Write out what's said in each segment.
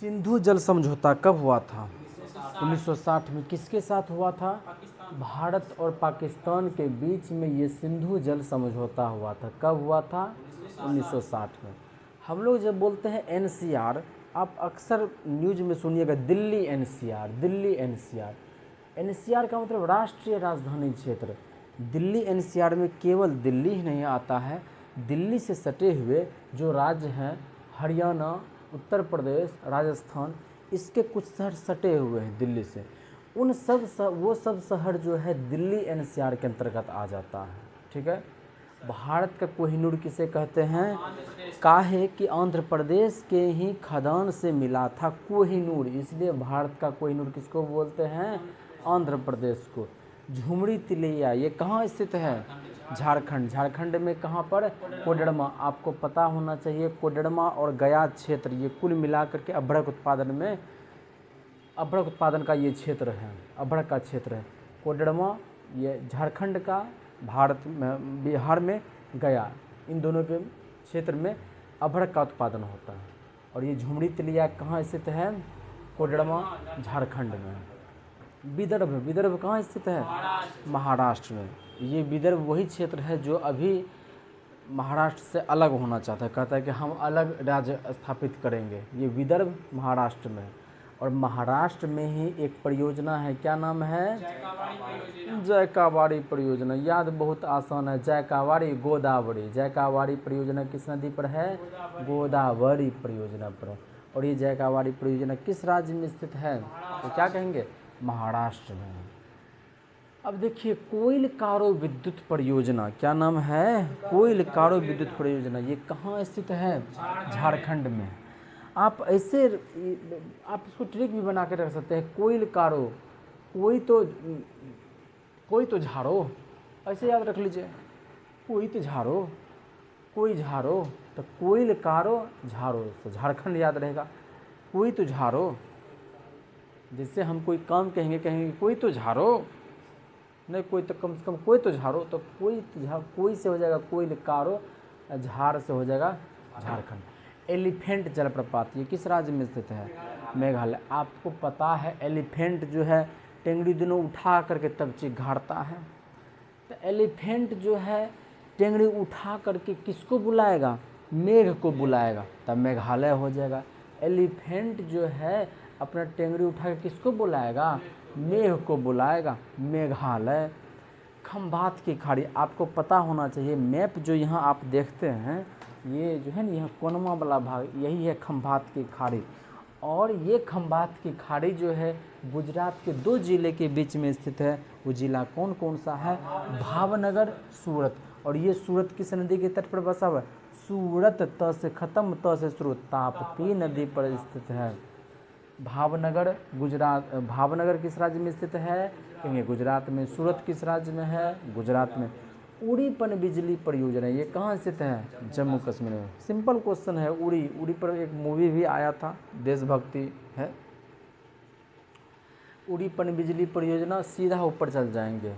सिंधु जल समझौता कब हुआ था? 1960 में। किसके साथ हुआ था? भारत और पाकिस्तान के बीच में ये सिंधु जल समझौता हुआ था। कब हुआ था? 1960 में। हम लोग जब बोलते हैं एनसीआर, आप अक्सर न्यूज में सुनिएगा Delhi NCR, Delhi NCR. NCR का मतलब राष्ट्रीय राजधानी क्षेत्र। दिल्ली एनसीआर में केवल दिल्ली ही नहीं आता है, दिल्ली से सटे हुए जो राज्य हैं, हरियाणा, उत्तर प्रदेश, राजस्थान, इसके कुछ शहर सटे हुए हैं दिल्ली से। उन सब वो सब शहर जो है दिल्ली एनसीआर के अंतर्गत आ जाता है। ठीक है। भारत का कोहिनूर किसे कहते हैं? काहे कि आंध्र प्रदेश के ही खदान से मिला था कोहिनूर, इसलिए भारत का कोहिनूर किसको बोलते हैं? आंध्र प्रदेश को। झुमरी तिलैया ये कहाँ स्थित है? झारखंड। झारखंड में कहाँ पर? कोडरमा। आपको पता होना चाहिए कोडरमा और गया क्षेत्र ये कुल मिलाकर के अभ्रक उत्पादन का ये क्षेत्र है, अभ्रक का क्षेत्र है। कोडरमा ये झारखंड का, भारत में बिहार में गया, इन दोनों के क्षेत्र में अभ्रक का उत्पादन होता है। और ये झुमरी तिलैया कहाँ स्थित है? कोडरमा, झारखंड में। विदर्भ, विदर्भ कहाँ स्थित है? महाराष्ट्र में। ये विदर्भ वही क्षेत्र है जो अभी महाराष्ट्र से अलग होना चाहता है, कहता है कि हम अलग राज्य स्थापित करेंगे। ये विदर्भ महाराष्ट्र में। और महाराष्ट्र में ही एक परियोजना है, क्या नाम है? जयकावाड़ी परियोजना। याद बहुत आसान है, जयकावाड़ी गोदावरी। जयकावाड़ी परियोजना किस नदी पर है? गोदावरी परियोजना पर है। और ये जयकावाड़ी परियोजना किस राज्य में स्थित है? तो क्या कहेंगे? महाराष्ट्र में। अब देखिए कोयल कारो विद्युत परियोजना, क्या नाम है? कोयल कारो विद्युत परियोजना। ये कहाँ स्थित है? झारखंड में। आप ऐसे आप इसको ट्रिक भी बना के रख सकते हैं, कोयल कारो, कोई तो झारो, ऐसे याद रख लीजिए, कोई तो झारो, कोई झारो, तो कोयल कारो झारो, तो झारखंड याद रहेगा। कोई तो झारो, जैसे हम कोई काम कहेंगे कोई तो झारो, नहीं कोई तो कम से कम कोई तो झारो, तो कोई से हो जाएगा कोयल कारो, झार से हो जाएगा झारखंड। एलिफेंट जलप्रपात ये किस राज्य में स्थित है? मेघालय। आपको पता है एलिफेंट जो है टेंगड़ी दोनों उठा करके तब चिघाड़ता है, तो एलिफेंट जो है टेंगड़ी उठा करके किसको बुलाएगा? मेघ को बुलाएगा, तब मेघालय हो जाएगा। एलिफेंट जो है अपना टेंगड़ी उठा के किसको बुलाएगा? मेघ को बुलाएगा, मेघालय। खंभात की खाड़ी, आपको पता होना चाहिए, मैप जो यहाँ आप देखते हैं ये जो है ना यहाँ कोनमा वाला भाग, यही है खंभात की खाड़ी। और ये खंभात की खाड़ी जो है गुजरात के 2 जिले के बीच में स्थित है। वो जिला कौन कौन सा है? भावनगर, सूरत। और ये सूरत किस नदी के तट पर बसा हुआ है? सूरत, त से खत्म, त से शुरू, ताप्ती नदी पर स्थित है। भावनगर गुजरात, भावनगर किस राज्य में स्थित है? कहेंगे गुजरात में। सूरत किस राज्य में है? गुजरात में। उड़ी पनबिजली परियोजना ये कहाँ स्थित है? जम्मू कश्मीर में। सिंपल क्वेश्चन है। उड़ी पर एक मूवी भी आया था, देशभक्ति है। उड़ी पनबिजली परियोजना, सीधा ऊपर चल जाएंगे,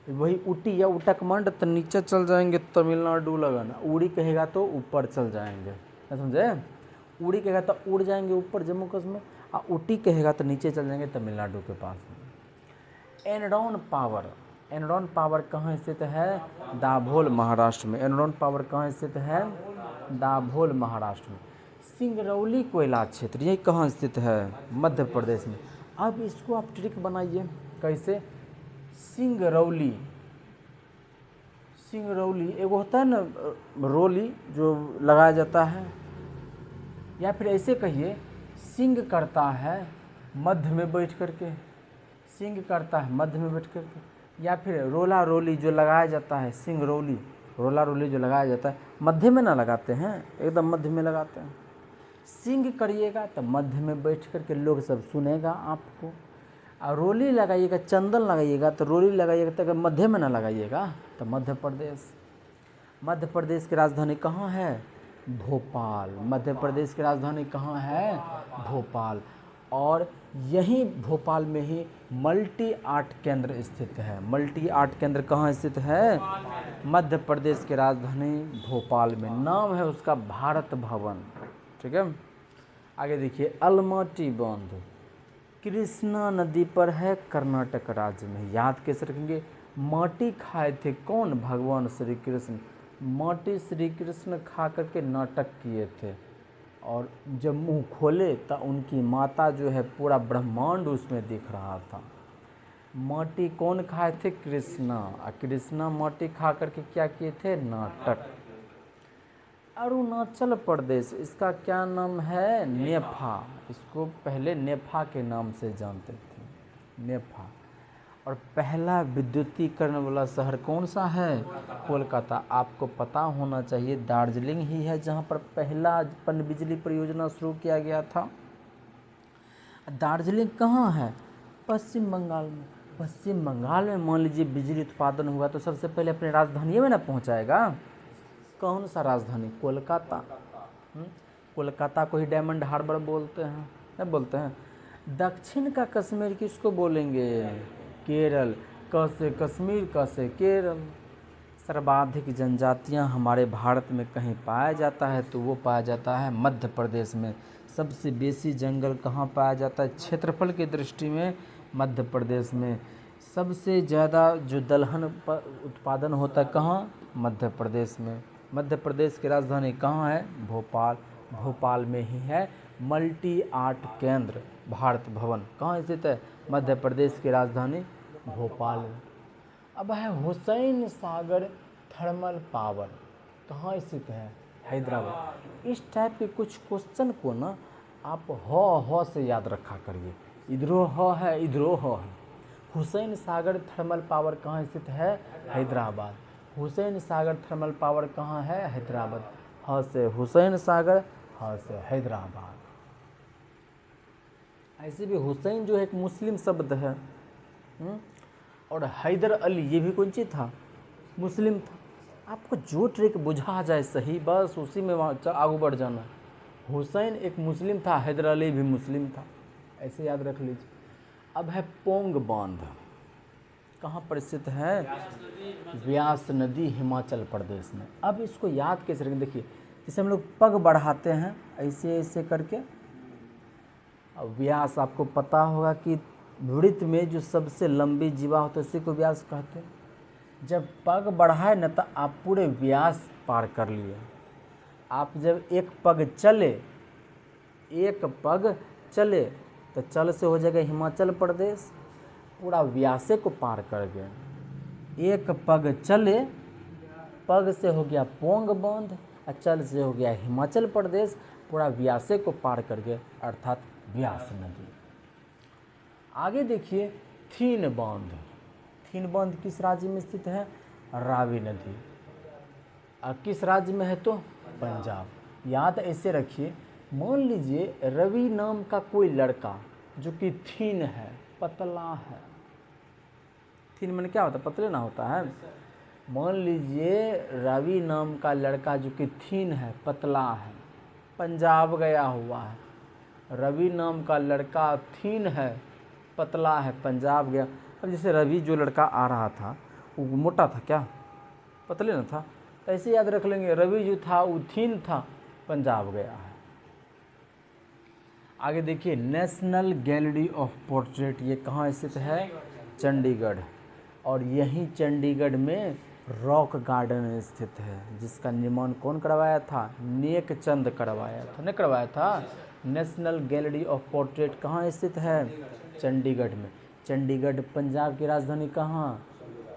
वही ऊटी या उटकमंड, तो नीचे चल जाएंगे तमिलनाडु लगन। उड़ी कहेगा तो ऊपर चल जाएंगे, समझे? उड़ी कहेगा तो उड़ जाएंगे ऊपर जम्मू कश्मीर, और ऊटी कहेगा तो नीचे चल जाएंगे तमिलनाडु के पास। एनरॉन पावर, एनरॉन पावर कहाँ स्थित है? दाभोल, महाराष्ट्र में। एनरॉन पावर कहाँ स्थित है? दाभोल, महाराष्ट्र में। सिंगरौली कोयला क्षेत्र ये कहाँ स्थित है? मध्य प्रदेश में। अब इसको आप ट्रिक बनाइए, कैसे? सिंगरौली, सिंगरौली एगो होता है ना रोली जो लगाया जाता है, या फिर ऐसे कहिए सिंग करता है मध्य में बैठ करके, सिंग करता है मध्य में बैठ करके, या फिर रोला रोली जो लगाया जाता है, सिंगरौली, रोला रोली जो लगाया जाता है मध्य में ना लगाते हैं, एकदम मध्य में लगाते हैं। सिंग करिएगा तो मध्य में बैठ करके लोग सब सुनेगा आपको। और रोली लगाइएगा, चंदन लगाइएगा, तो रोली लगाइएगा तो मध्य में ना लगाइएगा, तो मध्य प्रदेश। मध्य प्रदेश की राजधानी कहाँ है? भोपाल। मध्य प्रदेश की राजधानी कहाँ है? भोपाल। और यहीं भोपाल में ही मल्टी आर्ट केंद्र स्थित है। मल्टी आर्ट केंद्र कहाँ स्थित है? मध्य प्रदेश की राजधानी भोपाल में। नाम है उसका भारत भवन। ठीक है। आगे देखिए अलमट्टी बांध कृष्णा नदी पर है, कर्नाटक राज्य में। याद कैसे रखेंगे? माटी खाए थे कौन? भगवान श्री कृष्ण। माटी श्री कृष्ण खा करके नाटक किए थे, और जब मुंह खोले तो उनकी माता जो है पूरा ब्रह्मांड उसमें दिख रहा था। माटी कौन खाए थे? कृष्णा। और कृष्णा माटी खा करके क्या किए थे? नाटक। अरुणाचल प्रदेश, इसका क्या नाम है? नेफा। इसको पहले नेफा के नाम से जानते थे, नेफा। और पहला विद्युतीकरण वाला शहर कौन सा है? कोलकाता। आपको पता होना चाहिए दार्जिलिंग ही है जहाँ पर पहला पनबिजली परियोजना शुरू किया गया था। दार्जिलिंग कहाँ है? पश्चिम बंगाल में। पश्चिम बंगाल में मान लीजिए बिजली उत्पादन हुआ तो सबसे पहले अपने राजधानी में ना पहुँचाएगा। कौन सा राजधानी? कोलकाता। कोलकाता को ही डायमंड हार्बर बोलते हैं, क्या बोलते हैं? दक्षिण का कश्मीर किसको बोलेंगे? केरल। क से कश्मीर, क से केरल। सर्वाधिक जनजातियां हमारे भारत में कहीं पाया जाता है तो वो पाया जाता है मध्य प्रदेश में। सबसे बेसी जंगल कहाँ पाया जाता है? क्षेत्रफल की दृष्टि में मध्य प्रदेश में। सबसे ज़्यादा जो दलहन उत्पादन होता है कहाँ? मध्य प्रदेश में। मध्य प्रदेश की राजधानी कहाँ है? भोपाल। भोपाल में ही है मल्टी आर्ट केंद्र भारत भवन। कहाँ स्थित है? मध्य प्रदेश की राजधानी भोपाल में। अब है हुसैन सागर थर्मल पावर, कहाँ स्थित है? हैदराबाद। इस टाइप के कुछ क्वेश्चन को ना आप ह से याद रखा करिए। इधरो ह है, इधरो ह है। हुसैन सागर थर्मल पावर कहाँ स्थित है? हैदराबाद। हुसैन सागर थर्मल पावर कहाँ है? हैदराबाद। ह से हुसैन सागर, ह से हैदराबाद। ऐसे भी हुसैन जो है एक मुस्लिम शब्द है, और हैदर अली ये भी कौन चीज़ था? मुस्लिम था। आपको जो ट्रिक बुझा जाए सही, बस उसी में वहाँ आगे बढ़ जाना। हुसैन एक मुस्लिम था, हैदर अली भी मुस्लिम था, ऐसे याद रख लीजिए। अब है पोंग बांध, कहाँ पर स्थित है? व्यास नदी, हिमाचल प्रदेश में। अब इसको याद कैसे रखें? देखिए जैसे हम लोग पग बढ़ाते हैं ऐसे ऐसे करके, अब व्यास आपको पता होगा कि वृत्त में जो सबसे लंबी जीवा होती है उसी को व्यास कहते हैं। जब पग बढ़ाए न तो आप पूरे व्यास पार कर लिए। आप जब एक पग चले तो चल से हो जाएगा हिमाचल प्रदेश, पूरा व्यासे को पार कर गए। एक पग चले, पग से हो गया पोंग बांध, और चल से हो गया हिमाचल प्रदेश, पूरा व्यासे को पार कर गए, अर्थात व्यास नदी। आगे देखिए थीन बांध। थीन बांध किस राज्य में स्थित है? रावी नदी। किस राज्य में है? तो पंजाब। याद ऐसे रखिए, मान लीजिए रवि नाम का कोई लड़का जो कि थीन है, पतला है। थीन मैंने क्या होता है? पतले ना होता है। मान लीजिए रवि नाम का लड़का जो कि थीन है, पतला है, पंजाब गया हुआ है। रवि नाम का लड़का थीन है, पतला है, पंजाब गया। अब जैसे रवि जो लड़का आ रहा था वो मोटा था क्या? पतले ना था? ऐसे याद रख लेंगे, रवि जो था वो थीन था, पंजाब गया है। आगे देखिए नेशनल गैलरी ऑफ पोर्ट्रेट, ये कहाँ स्थित है? चंडीगढ़। और यहीं चंडीगढ़ में रॉक गार्डन स्थित है, जिसका निर्माण कौन करवाया था? नेक चंद करवाया था, नहीं करवाया था? नेशनल गैलरी ऑफ पोर्ट्रेट कहाँ स्थित है? चंडीगढ़ में। चंडीगढ़। पंजाब की राजधानी कहाँ?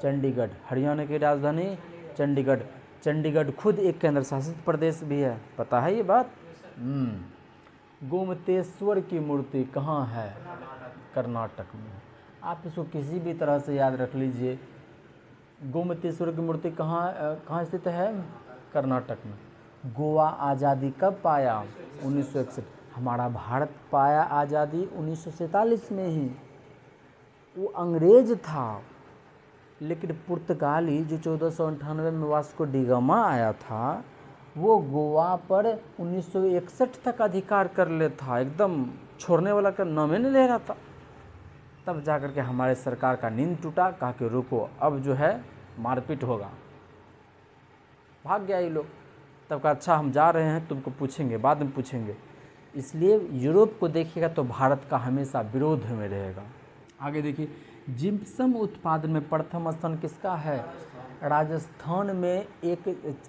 चंडीगढ़। हरियाणा की राजधानी चंडीगढ़। चंडीगढ़ खुद एक केंद्र शासित प्रदेश भी है, पता है ये बात? गोमतेश्वर की मूर्ति कहाँ है? कर्नाटक में। आप इसको किसी भी तरह से याद रख लीजिए। गोमतेश्वर की मूर्ति कहाँ स्थित है? कर्नाटक में। गोवा आज़ादी कब पाया? 1961। हमारा भारत पाया आज़ादी 1947 में ही। वो अंग्रेज था, लेकिन पुर्तगाली जो 1498 में वास्को डी गामा आया था, वो गोवा पर 1961 तक अधिकार कर ले था, एकदम छोड़ने वाला का नाम ही नहीं ले रहा था। तब जाकर के हमारे सरकार का नींद टूटा, कहा कि रुको अब जो है मारपीट होगा। भाग गया ये लोग। तब कहा अच्छा हम जा रहे हैं, तुमको पूछेंगे, बाद में पूछेंगे। इसलिए यूरोप को देखिएगा तो भारत का हमेशा विरोध में रहेगा। आगे देखिए, जिप्सम उत्पादन में प्रथम स्थान किसका है? राजस्थान में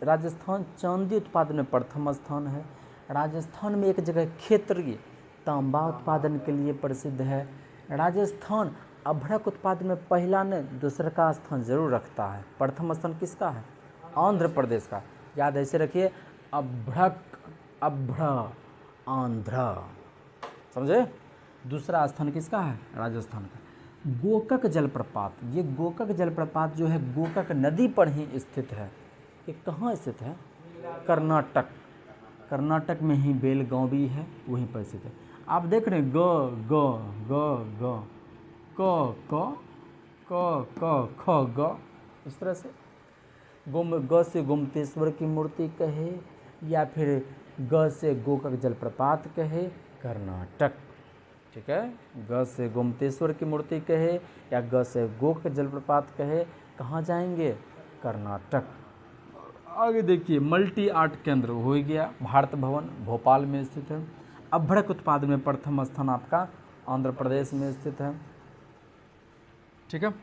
राजस्थान चांदी उत्पादन में प्रथम स्थान है। राजस्थान में एक जगह क्षेत्रीय तांबा उत्पादन के लिए प्रसिद्ध है। राजस्थान अभ्रक उत्पादन में पहला ने दूसरा का स्थान जरूर रखता है। प्रथम स्थान किसका है? आंध्र प्रदेश का। याद ऐसे रखिए, अभ्रक, अभ्र, आंध्र, समझे। दूसरा स्थान किसका है? राजस्थान का। गोकक जलप्रपात, ये गोकक जलप्रपात जो है गोकक नदी पर ही स्थित है। ये कहाँ स्थित है? कर्नाटक। कर्नाटक में ही बेलगांव भी है, वहीं पर स्थित है। आप देख रहे हैं ग ग ग ग क क क क ख ग, इस तरह से ग से गोमतेश्वर की मूर्ति कहे, या फिर ग से गोकक जलप्रपात कहे, कर्नाटक। ठीक है, ग से गोमतेश्वर की मूर्ति कहे या ग से गोकक जलप्रपात कहे, कहाँ जाएंगे? कर्नाटक। आगे देखिए, मल्टी आर्ट केंद्र हो गया भारत भवन, भोपाल में स्थित है। अभ्रक उत्पादन में प्रथम स्थान आपका आंध्र प्रदेश में स्थित है। ठीक है।